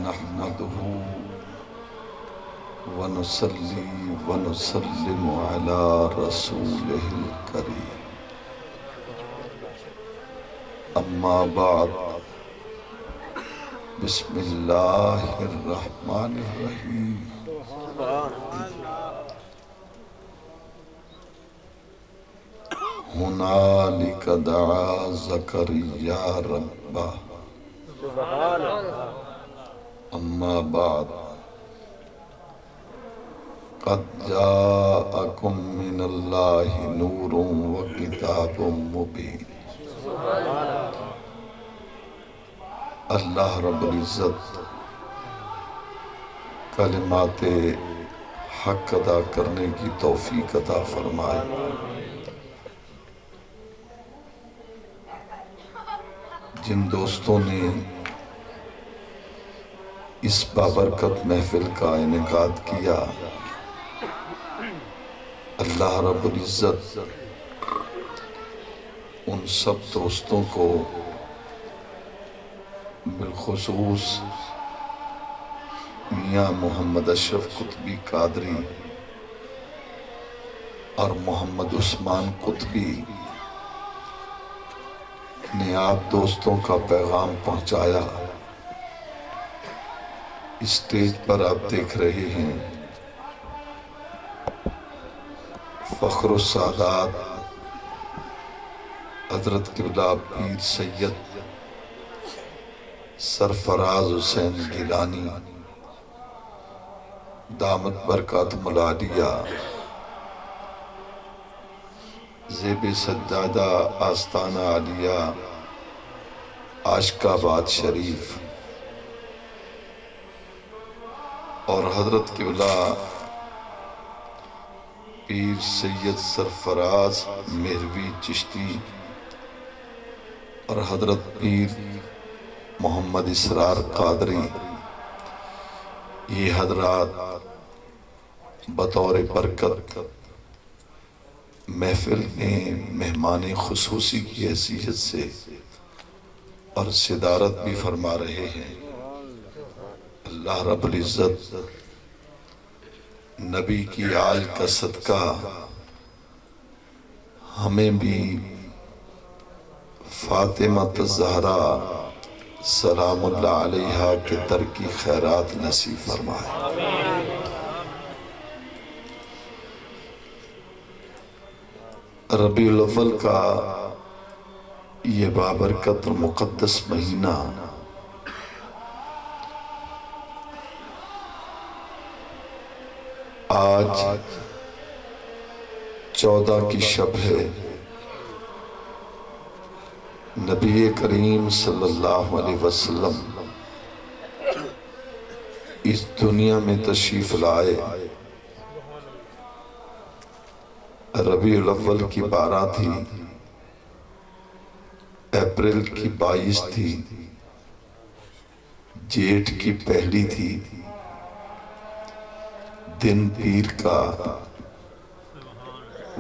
نحمده ونصلي ونسلم على رسوله الكريم اما بعد بسم اللہ الرحمن الرحیم ہنالک دعا زکریا ربہ اما بعد قد جاءکم من اللہ نور و کتاب مبین۔ اللہ رب العزت کلمات حق ادا کرنے کی توفیق عطا فرمائے۔ جن دوستوں نے اس بابرکت محفل کا انعقاد کیا، اللہ رب العزت ان سب دوستوں کو بالخصوص میاں محمد اشرف قطبی قادری اور محمد عثمان قطبی نے آپ دوستوں کا پیغام پہنچایا۔ اسٹیج پر آپ دیکھ رہے ہیں فخر السادات حضرت قبلہ پیر سید سرفراز حسین گیلانی دامت برکاتہم العالیہ، زیب سجادہ آستانہ عالیہ عاشق آباد شریف، اور حضرت قبلہ پیر سید سرفراز مہروی چشتی اور حضرت پیر محمد اسرار قادری، یہ حضرات بطور برکت محفل میں مہمان خصوصی کی حیثیت سے اور صدارت بھی فرما رہے ہیں۔ اللہ رب العزت نبی کی آل کا صدقہ ہمیں بھی فاطمہ الزہرا سلام اللہ علیہا کے در کی خیرات نصیب فرمائے۔ ربیع الاول کا یہ بابرکت اور مقدس مہینہ آج 14 کی شب ہے۔ نبی کریم صلی اللہ علیہ وسلم اس دنیا میں تشریف لائے۔ ربیع الاول کی 12 تھی، اپریل کی 22 تھی، جیٹھ کی 1 تھی، دن پیر کا،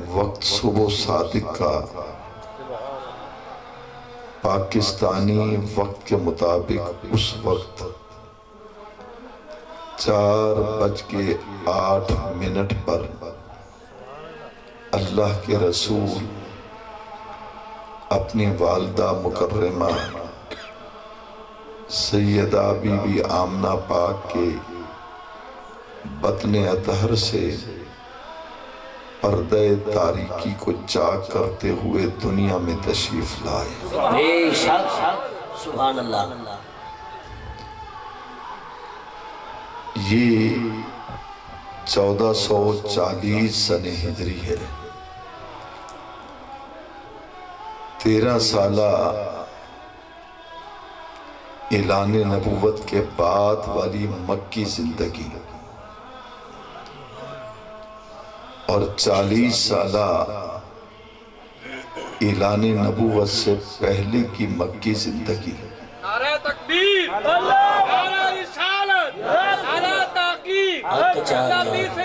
وقت صبح صادق کا، پاکستانی وقت کے مطابق اس وقت 4:08 پر اللہ کے رسول اپنی والدہ مکرمہ سیدہ بی بی آمنہ پاک کے بطن اطہر سے پردہ تاریکی کو چاک کرتے ہوئے دنیا میں تشریف لائے۔ بے شک سبحان اللہ۔ یہ 1440 سن ہجری ہے۔ 13 سالہ اعلان نبوت کے بعد والی مکی زندگی اور 40 سالہ اعلان نبوت سے پہلے کی مکی زندگی۔ نعرہ تکبیر، نعرہ رسالت، نعرہ تحقیق، نعرہ پیر سے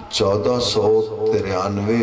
1493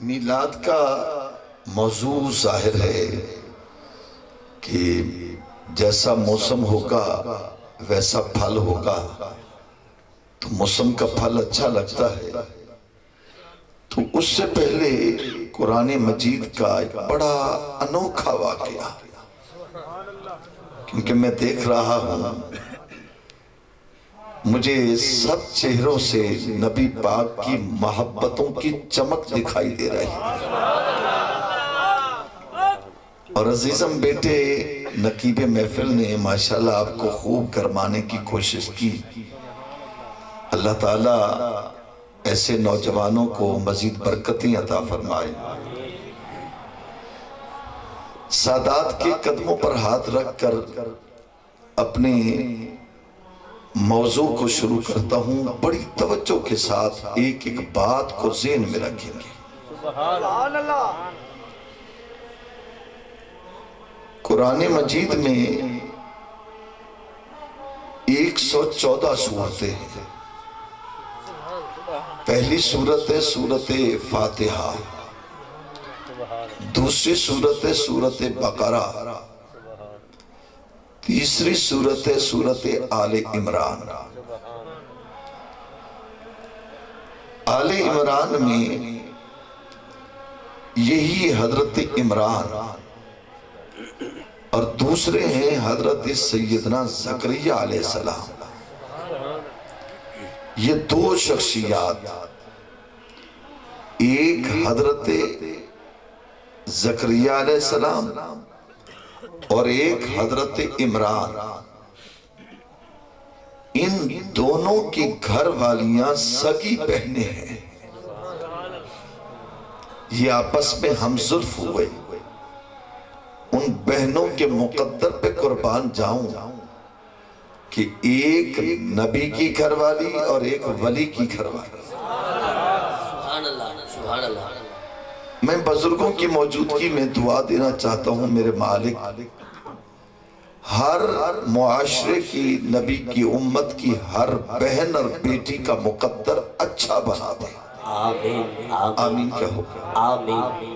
میلاد کا موضوع ظاہر ہے کہ جیسا موسم ہوگا ویسا پھل ہوگا، تو موسم کا پھل اچھا لگتا ہے۔ تو اس سے پہلے قرآن مجید کا ایک بڑا انوکھا واقعہ، کیونکہ میں دیکھ رہا ہوں مجھے سب چہروں سے نبی پاک کی محبتوں کی چمک دکھائی دے رہی ہے۔ اور عزیزم بیٹے، نقیب محفل نے ماشاءاللہ آپ کو خوب گرمانے کی کوشش کی۔ اللہ تعالیٰ ایسے نوجوانوں کو مزید برکتیں عطا فرمائے۔ سادات کے قدموں پر ہاتھ رکھ کر اپنے موضوع کو شروع کرتا ہوں۔ بڑی توجہ کے ساتھ ایک ایک بات کو ذہن میں رکھیں گے۔ سبحان اللہ۔ قرآن مجید میں 114 سورتیں ہیں۔ پہلی سورت ہے سورت فاتحہ، دوسری سورت ہے سورت بقرہ، تیسری سورت ہے سورت آل عمران۔ آل عمران میں یہی حضرت عمران اور دوسرے ہیں حضرت سیدنا زکریا علیہ السلام۔ یہ دو شخصیات، ایک حضرت زکریا علیہ السلام اور ایک حضرت عمران، ان دونوں کی گھر والیاں سگی بہنیں ہیں۔ یہ آپس میں ہمزلف ہوئے۔ ان بہنوں کے مقدر پہ قربان جاؤں کہ ایک نبی کی گھر والی اور ایک ولی کی گھر والی۔ سبحان اللہ، سبحان اللہ۔ میں بزرگوں کی موجودگی میں دعا دینا چاہتا ہوں، میرے مالک ہر معاشرے کی، نبی کی امت کی ہر بہن اور بیٹی کا مقدر اچھا بنا دے۔ آمین آمین کہو۔ آمین۔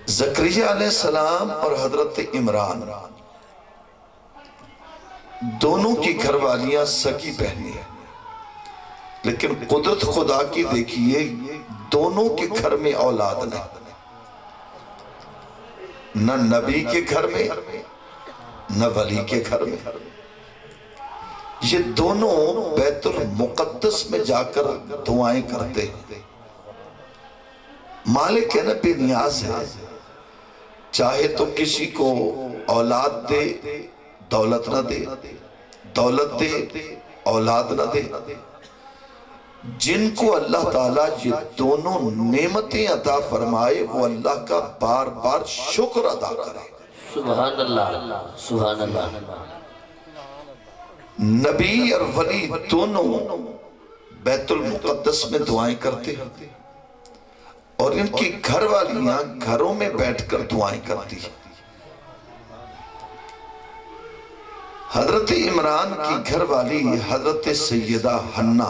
زکریا علیہ السلام اور حضرت عمران دونوں کی گھر والیاں سگی بہنیں ہیں، لیکن قدرت خدا کی دیکھیے، دونوں کے گھر میں اولاد نہیں، نہ نبی کے گھر میں نہ ولی کے گھر میں۔ یہ دونوں بیت المقدس میں جا کر دعائیں کرتے ہیں۔ مالک ہے نا، بے نیاز ہے، چاہے تو کسی کو اولاد دے دولت نہ دے، دولت دے اولاد نہ دے۔ جن کو اللہ تعالیٰ یہ دونوں نعمتیں عطا فرمائے، وہ اللہ کا بار بار شکر ادا کرے۔ سبحان اللہ، سبحان اللہ۔ نبی اور ولی دونوں بیت المقدس میں دعائیں کرتے ہیں، اور ان کی گھر والیاں گھروں میں بیٹھ کر دعائیں کرتی ہیں۔ حضرت عمران کی گھر والی حضرت سیدہ حنہ،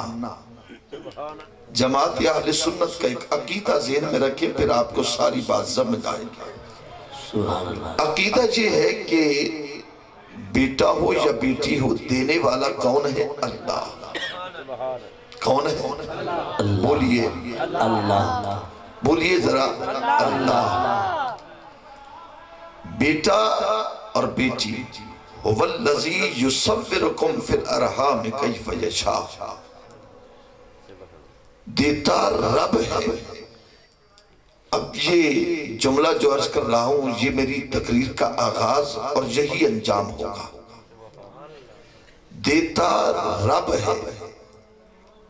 جماعت اہل سنت کا ایک عقیدہ ذہن میں رکھیں، پھر آپ کو ساری بات سمجھ آئے گی۔ سبحان اللہ۔ عقیدہ عقیدہ یہ ہے کہ بیٹا ہو یا بیٹی ہو، دینے والا کون ہے؟ اللہ۔ کون ہے؟ بولیے اللہ، بولیے ذرا، اللہ۔ بیٹا اور بیٹی، هو الذی یصورکم فی الارحام کیف یشاء، دیتا رب ہے۔ اب یہ جملہ جو عرض کر رہا ہوں، یہ میری تقریر کا آغاز اور یہی انجام ہوگا۔ دیتا رب ہے،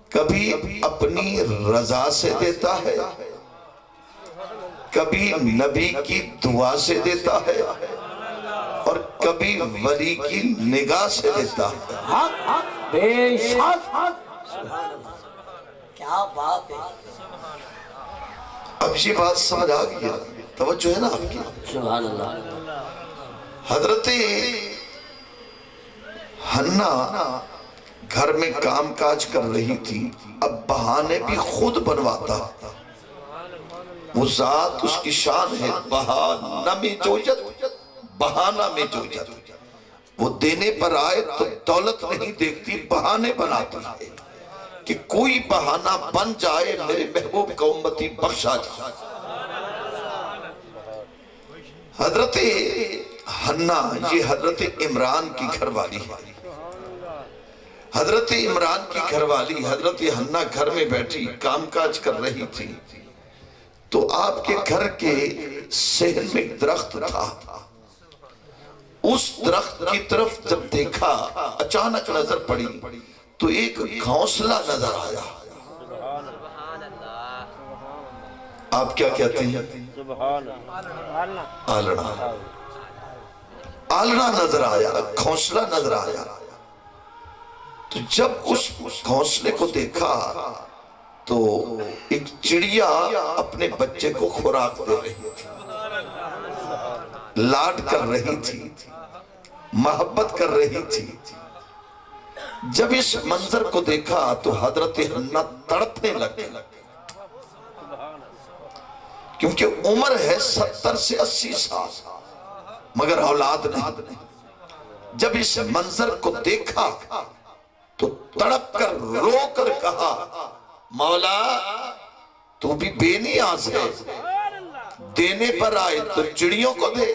کبھی اپنی رضا سے دیتا ہے، کبھی نبی کی دعا سے دیتا ہے، اور کبھی ولی کی نگاہ سے دیتا ہے۔ حق بے شک۔ کیا بات ہے۔ اب یہ بات سمجھ آ گیا، توجہ ہے نا آپ کی؟ سبحان اللہ۔ حضرت حنہ گھر میں کام کاج کر رہی تھی، اب بہانے بھی خود بنواتا، وہ ذات اس کی شان ہے بہانہ میں جوجت، بہانہ میں جوجت، وہ دینے پر آئے تو دولت نہیں دیکھتی بہانے بناتی ہے کہ کوئی بہانہ بن جائے میرے محبوب کا امتی بخشا جائے۔ حضرت حنا یہ حضرت عمران کی گھر والی ہے، حضرت عمران کی گھر والی حضرت حنا گھر میں بیٹھی کام کاج کر رہی تھی تو آپ کے گھر کے صحن میں ایک درخت تھا، اس درخت کی طرف جب دیکھا اچانک نظر پڑی تو ایک گھونسلہ نظر آیا۔ آپ کیا کہتے ہیں؟ آلڑا، آلڑا نظر آیا، گھونسلہ نظر آیا۔ تو جب اس گھونسلے کو دیکھا تو ایک چڑیا اپنے بچے کو خوراک دے رہی تھی، لاڈ کر رہی تھی، محبت کر رہی تھی۔ جب اس منظر کو دیکھا تو حضرت حنا تڑپنے لگے، کیونکہ عمر ہے 70 سے 80 سال مگر اولاد نہیں۔ جب اس منظر کو دیکھا تو تڑپ کر رو کر کہا مولا تو بھی بے نیاز ہے، دینے پر آئے تو چڑیوں کو دے۔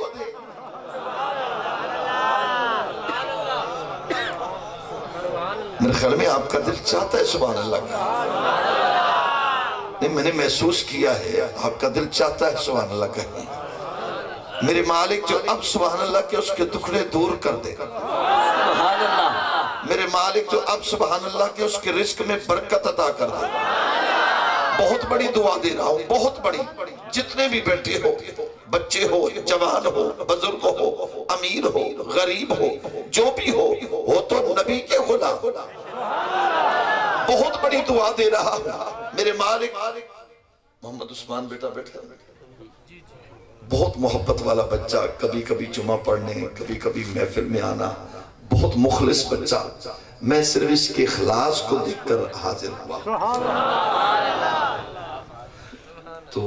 میرے خیال میں آپ کا دل چاہتا ہے سبحان اللہ کا، نہیں میں نے محسوس کیا ہے آپ کا دل چاہتا ہے سبحان اللہ کا، میرے مالک جو اب سبحان اللہ کے اس کے دکھڑے دور کر دے، میرے مالک جو اب سبحان اللہ کے اس کے رزق میں برکت عطا کر دے۔ بہت بڑی دعا دے رہا ہوں، بہت بڑی، جتنے بھی بیٹھے ہو، بچے ہو، جوان ہو، بزرگ ہو، امیر ہو، غریب ہو، جو بھی ہو تو نبی کے غلام، بہت بڑی دعا دے رہا ہوں۔ میرے مالک محمد عثمان بیٹا بیٹھا، بہت محبت والا بچہ، کبھی کبھی جمعہ پڑھنے، کبھی کبھی محفل میں آنا، بہت مخلص بچہ، میں صرف اس کے اخلاص کو دیکھ کر حاضر ہوا۔ تو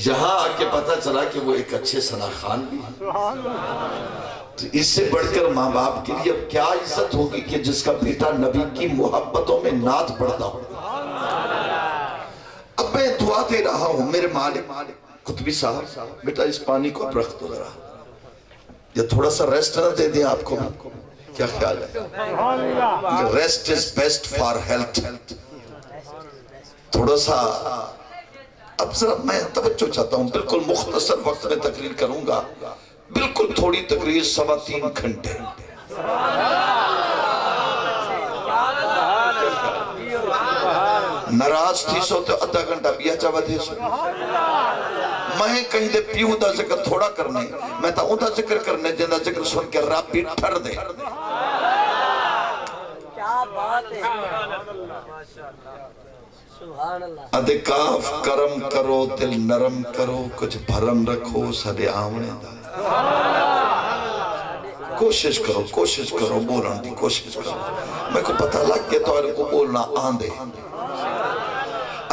یہاں آ کے پتا چلا کہ وہ ایک اچھے ثنا خان بھی ہیں، تو اس سے بڑھ کر ماں باپ کے لیے اب کیا عزت ہوگی کہ جس کا بیٹا نبی کی محبتوں میں نعت پڑھتا ہو۔ اب میں دعا دے رہا ہوں، میرے مالک قطبی صاحب بیٹا اس پانی کو اب رکھ دو ذرا، یا تھوڑا سا ریسٹ نہ دے دیں آپ کو، کیا خیال ہے؟ Rest is best for health, تھوڑا سا اب ذرا میں توجہ چاہتا ہوں، بالکل مختصر وقت میں تقریر کروں گا، بالکل تھوڑی تقریر 3.25 گھنٹے۔ ناراض تھی سو تو آدھا گھنٹہ بیا چاہوا دے سو، میں کہیں دے پیوں دا ذکر تھوڑا کرنے، میں تا اون دا ذکر کرنے جن دا ذکر سن کے رب بھی ٹھر دے۔ ادھے کاف کرم کرو دل نرم کرو کچھ بھرم رکھو سدے آمنے دا، کوشش کرو بولن دی کوشش کرو، میں کو پتہ لگ کے تو کو بولنا آندے۔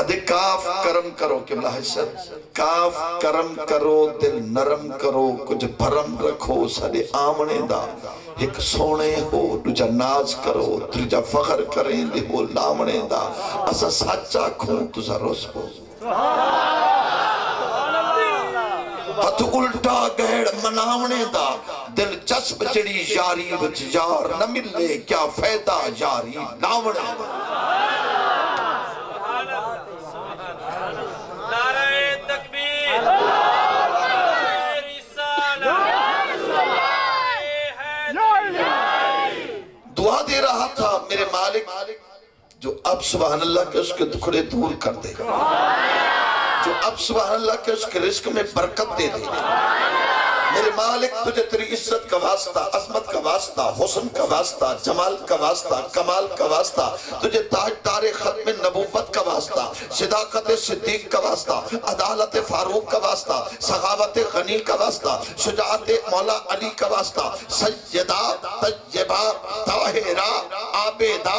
ادھے کاف کرم کرو قبلہ حسد، کاف کرم کرو دل نرم کرو کچھ بھرم رکھو سدے آمنے دا، ایک سونے ہو دوجا ناز کرو تریجا فخر کریں دے ہو لامنے دا، اسا سچا کھوں تسا روس ہو، ہتھ الٹا گہڑ مناونے دا، دل چسب چڑی یاری وچ یار نہ ملے کیا فیدہ یاری لاونے دا۔ دعا دے رہا تھا میرے مالک جو اب سبحان اللہ کے اس کے دکھڑے دور کر دے، جو اب سبحان اللہ کے اس کے رزق میں برکت دے دے۔ میرے مالک تجھے تیری عزت کا واسطہ، عظمت کا واسطہ، حسن کا واسطہ، جمال کا واسطہ، کمال کا واسطہ، تجھے تاجدار ختم نبوت کا واسطہ، صداقت صدیق کا واسطہ، عدالت فاروق کا واسطہ، سخاوت غنی کا واسطہ، شجاعت مولا علی کا واسطہ، سیدہ طیبہ طاہرہ عابدہ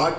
8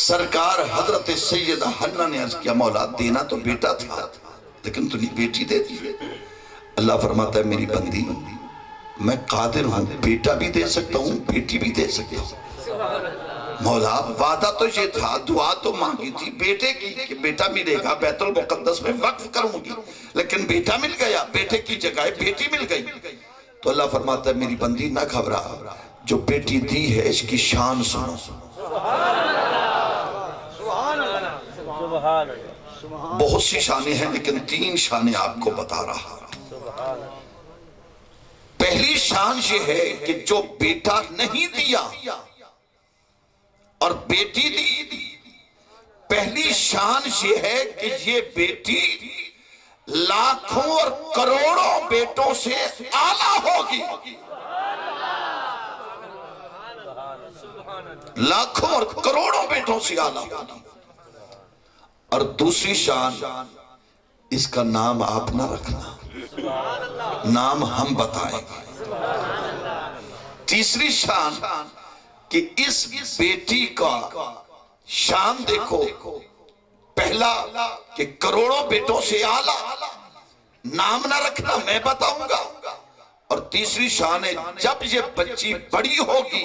سرکار حضرت سیدہ حنہ نے عرض کیا مولا دینا تو بیٹا تھا لیکن تو نہیں بیٹی دے دی۔ اللہ فرماتا ہے میری بندی میں قادر ہوں، بیٹا بھی دے سکتا ہوں بیٹی بھی دے سکتا ہوں۔ مولا وعدہ تو یہ تھا، دعا تو مانگی تھی بیٹے کی کہ بیٹا ملے گا، بیت المقدس میں وقف کروں گی، لیکن بیٹا مل گیا، بیٹے کی جگہ بیٹی مل گئی۔ تو اللہ فرماتا ہے میری بندی نہ گھبرا، جو بیٹی دی ہے اس کی شان سنو۔ بہت سی شانیں ہیں لیکن 3 شانیں آپ کو بتا رہا۔ پہلی شان یہ ہے کہ جو بیٹا نہیں دیا اور بیٹی دی، پہلی شان یہ ہے کہ یہ بیٹی لاکھوں اور کروڑوں بیٹوں سے اعلیٰ ہوگی، لاکھوں اور کروڑوں بیٹوں سے اعلیٰ ہوگی۔ اور دوسری شان اس کا نام آپ نہ رکھنا، نام ہم بتائیں گے۔ تیسری شان کہ اس بیٹی کا شان دیکھو، پہلا کہ کروڑوں بیٹوں سے اعلیٰ، نام نہ رکھنا میں بتاؤں گا۔ اور تیسری شان ہے جب یہ بچی بڑی ہوگی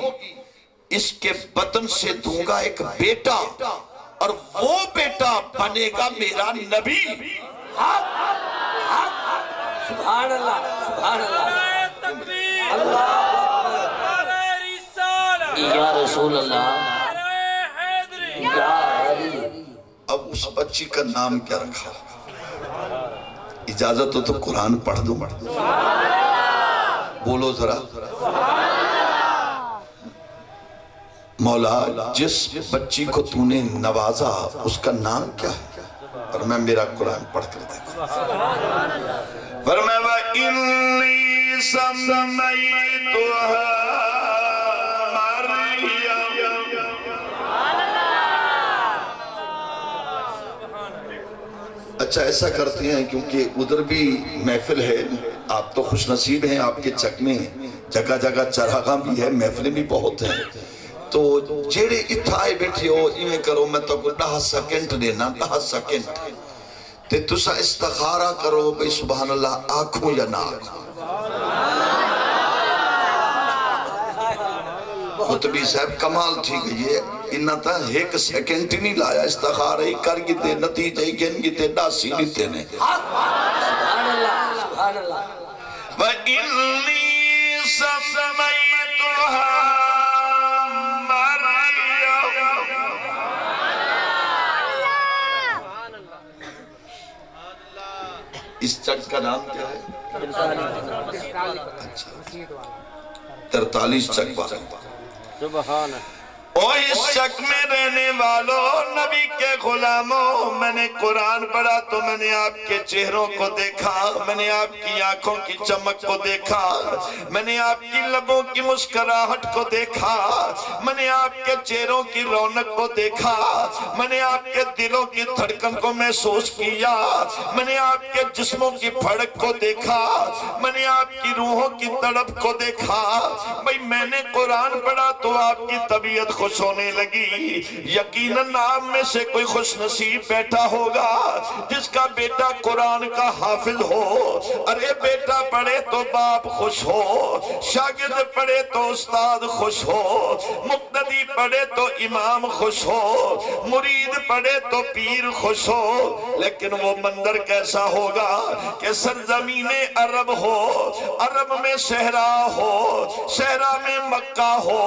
اس کے بطن سے دوں گا ایک بیٹا اور وہ بیٹا بنے گا میرا نبی۔ سبحان اللہ، سبحان اللہ، یا رسول اللہ، یا علی۔ اب اس بچی کا نام کیا رکھا؟ اجازت ہو تو قرآن پڑھ دو، بولو ذرا۔ مولا جس بچی کو تو نے نوازا اس کا نام کیا ہے؟ اور میں میرا قرآن پڑھ کر دیکھو۔ فرمایا وَإِنِّي سَمَّيْتُهَا اچھا ایسا کرتے ہیں کیونکہ ادھر بھی محفل ہے، آپ تو خوش نصیب ہیں، آپ کے چک میں جگہ جگہ چراغاں بھی ہے، محفلیں بھی بہت ہیں، تو جیڑے اتھائے بیٹھے ہو ایمیں کرو میں تو 10 سیکنڈ دینا، 10 سیکنڈ تے تسا استخارہ کرو بھئی سبحان اللہ آنکھوں یا نہ آنکھوں۔ خطبی صاحب کمال تھی گئی ہے، انہاں تا 1 سیکنڈ ہی نہیں لایا، استخارہ ہی کر گی تے نتیجہ ہی گن گی تے ڈاسی لیتے نے۔ سبحان اللہ، سبحان اللہ۔ وَإِنِّي سَمَّيْتُهَا اس چک کا نام کیا ہے؟ اچھا 43 چک بارے۔ او اس چک میں رہنے والوں نبی کے غلاموں، میں نے قرآن پڑھا تو میں نے آپ کے چہروں کو دیکھا، میں نے آپ کی آنکھوں کی چمک کو دیکھا، میں نے آپ کی لبوں کی مسکراہٹ کو دیکھا، میں نے آپ کے چہروں کی رونق کو دیکھا، میں نے آپ کے دلوں کی دھڑکن کو محسوس کیا، میں نے آپ کے جسموں کی پھڑک کو دیکھا، میں نے آپ کی روحوں کی تڑپ کو دیکھا۔ بھئی میں نے قرآن پڑھا تو آپ کی طبیعت خوش ہونے لگی۔ یقیناً آپ میں سے کوئی خوش نصیب بیٹھا ہوگا جس کا بیٹا قرآن کا حافظ ہو۔ ارے بیٹا پڑھے تو باپ خوش ہو، شاگرد پڑھے تو استاد خوش ہو، مقتدی پڑھے تو امام خوش ہو، مرید پڑھے تو پیر خوش ہو۔ لیکن وہ منظر کیسا ہوگا کہ سرزمین عرب ہو، عرب میں صحرا ہو، صحرا میں مکہ ہو،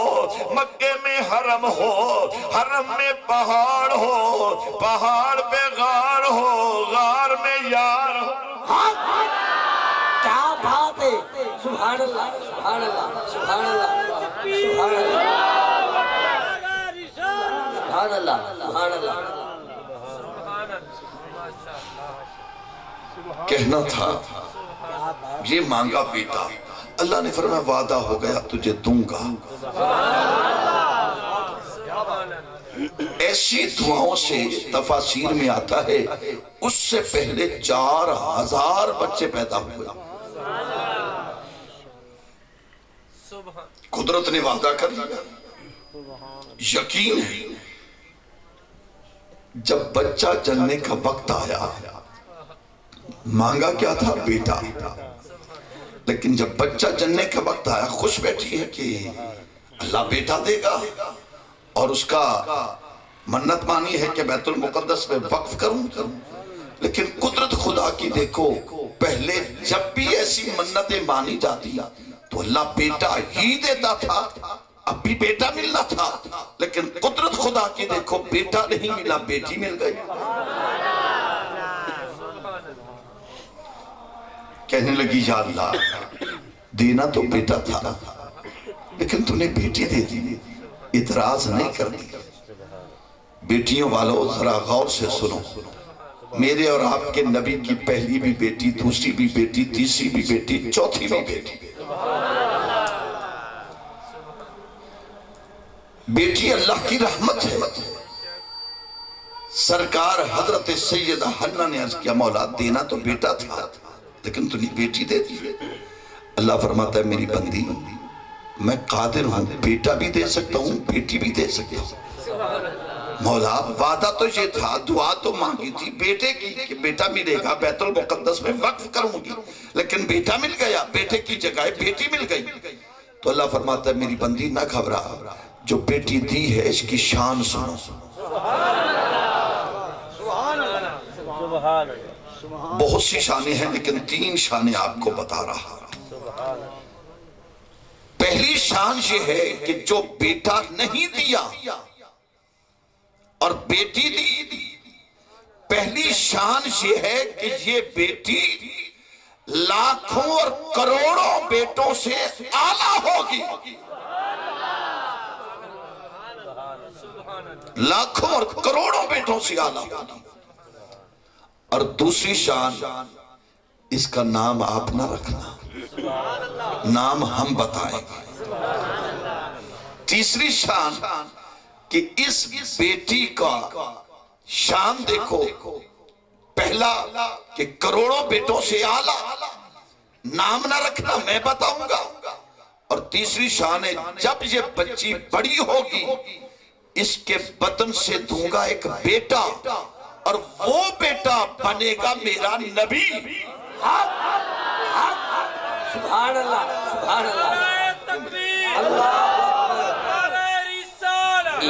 مکے میں حرم ہو، حرم میں پہاڑ ہو، پہاڑ پہ غار ہو، غار میں یار ہو۔ کیا بات ہے، سبحان اللہ، سبحان اللہ، سبحان اللہ، سبحان اللہ، سبحان اللہ، سبحان اللہ۔ کہنا تھا یہ مانگا بیٹا، اللہ نے فرمایا وعدہ ہو گیا تجھے دوں گا۔ ایسی دعاؤں سے تفاسیر میں آتا ہے اس سے پہلے 4000 بچے پیدا ہوئے۔ قدرت نے وعدہ کر دیا، یقین ہے جب بچہ جننے کا وقت آیا، مانگا کیا تھا؟ بیٹا۔ لیکن جب بچہ جننے کا وقت آیا، خوش بیٹھی ہے کہ اللہ بیٹا دے گا، اور اس کا منت مانی ہے کہ بیت المقدس میں وقف کروں۔ لیکن قدرت خدا کی دیکھو، پہلے جب بھی ایسی منتیں مانی جاتی تو اللہ بیٹا ہی دیتا تھا، اب بھی بیٹا ملنا تھا، لیکن قدرت خدا کی دیکھو، بیٹا نہیں ملا، بیٹی مل گئی۔ کہنے لگی یا اللہ دینا تو بیٹا تھا، لیکن تو نے بیٹی دے دی، اعتراض نہیں کر دی۔ بیٹیوں والوں ذرا غور سے سنو، میرے اور آپ کے نبی کی پہلی بھی بیٹی، دوسری بھی بیٹی، تیسری بھی بیٹی، چوتھی بھی بیٹی۔ بیٹی اللہ کی رحمت ہے۔ سرکار حضرت سیدہ حنہ نے عرض کیا مولا دینا تو بیٹا تھا، لیکن تو نے بیٹی دے دی۔ اللہ فرماتا ہے میری بندی میں قادر ہوں، بیٹا بھی دے سکتا ہوں، بیٹی بھی دے سکتا ہوں۔ مولا وعدہ تو یہ تھا، دعا تو مانگی تھی بیٹے کی کہ بیٹا ملے گا، بیت المقدس میں وقف کروں گی، لیکن بیٹا مل گیا، بیٹے کی جگہ بیٹی مل گئی۔ تو اللہ فرماتا ہے میری بندی نہ گھبرا، جو بیٹی دی ہے اس کی شان سنو۔ بہت سی شانیں ہیں لیکن 3 شانیں آپ کو بتا رہا۔ پہلی شان یہ ہے کہ جو بیٹا نہیں دیا اور بیٹی دی، پہلی شان یہ ہے کہ یہ بیٹی لاکھوں اور کروڑوں بیٹوں سے اعلیٰ ہوگی۔ لاکھوں اور کروڑوں بیٹوں سے اعلیٰ ہوگی۔ اور دوسری شان، اس کا نام آپ نہ رکھنا، نام ہم بتائیں گے۔ تیسری شان کہ اس بیٹی کا شان دیکھو، پہلا کہ کروڑوں بیٹوں سے اعلیٰ، نام نہ رکھنا میں بتاؤں گا۔ اور تیسری شان ہے جب یہ بچی بڑی ہوگی اس کے بطن سے دوں گا ایک بیٹا، اور وہ بیٹا بنے گا میرا نبی۔ سبحان اللہ، سبحان اللہ،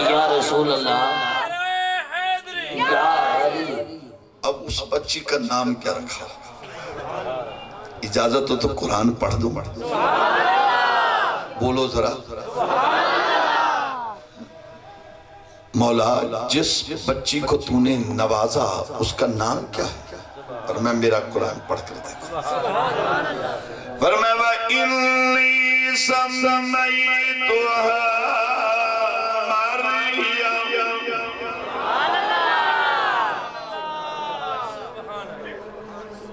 یا رسول اللہ، یا علی۔ اب اس بچی کا نام کیا رکھا؟ اجازت ہو تو قرآن پڑھ دو، بولو ذرا۔ مولا جس بچی کو تو نے نوازا اس کا نام کیا ہے؟ اور میں میرا قرآن پڑھ کر دیکھو۔ فرمایا وَإِنِّي سَمَّيْتُهَا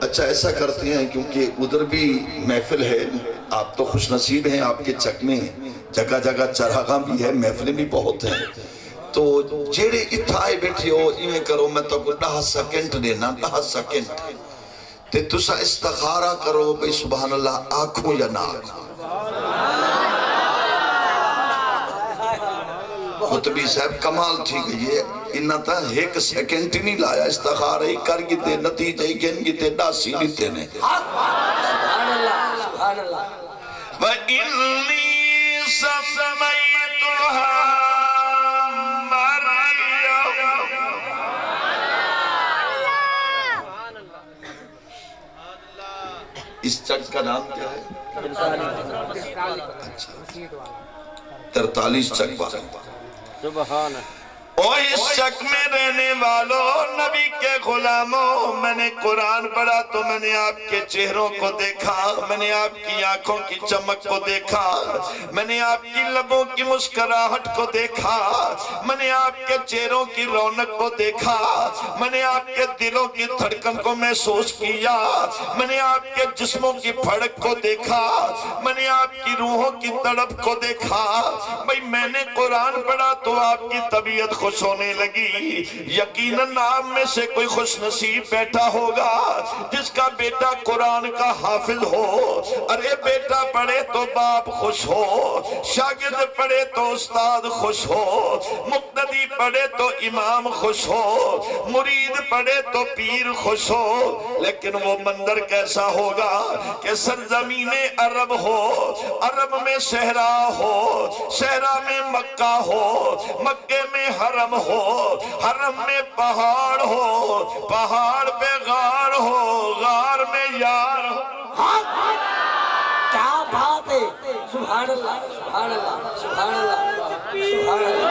اچھا ایسا کرتے ہیں کیونکہ ادھر بھی محفل ہے، آپ تو خوش نصیب ہیں، آپ کے چک میں جگہ جگہ چراغاں بھی ہے، محفلیں بھی بہت ہیں، تو جیڑے اتھائے بیٹھے ہو ایمیں کرو، میں تو 10 سیکنڈ دینا، 10 سیکنڈ تے تسا استخارہ کرو بھئی سبحان اللہ آنکھوں یا نہ آنکھوں۔ خطبی صاحب کمال تھی گئی ہے، انہا تا 1 سیکنڈ ہی نہیں لایا، استخارہ ہی کر گیتے، نتیجہ ہی گن گیتے، ڈاسی لیتے نے۔ سبحان اللہ، سبحان اللہ۔ وَإِنِّي سَمَّيْتُهَا اس چک کا نام کیا ہے؟ اچھا 43 چک بارے۔ او اس چک میں رہنے والوں نبی کے غلاموں، میں نے قرآن پڑھا تو میں نے آپ کے چہروں کو دیکھا، میں نے آپ کی آنکھوں کی چمک کو دیکھا، میں نے آپ کی لبوں کی مسکراہٹ کو دیکھا، میں نے آپ کے چہروں کی رونق کو دیکھا، میں نے آپ کے دلوں کی دھڑکن کو محسوس کیا، میں نے آپ کے جسموں کی پھڑک کو دیکھا، میں نے آپ کی روحوں کی تڑپ کو دیکھا۔ بھئی میں نے قرآن پڑھا تو آپ کی طبیعت خوش ہونے لگی۔ یقیناً آپ میں سے کوئی خوش نصیب بیٹھا ہوگا جس کا بیٹا قرآن کا حافظ ہو۔ ارے بیٹا پڑھے تو باپ خوش ہو، شاگرد پڑھے تو استاد خوش ہو، مقتدی پڑھے تو امام خوش ہو، مرید پڑھے تو پیر خوش ہو۔ لیکن وہ منظر کیسا ہوگا کہ سرزمین عرب ہو، عرب میں صحرا ہو، صحرا میں مکہ ہو، مکے میں حرم ہو، حرم میں پہاڑ ہو، پہاڑ پہ غار ہو، غار میں یار ہو۔ کیا بات ہے، سبحان اللہ سبحان اللہ سبحان اللہ سبحان اللہ۔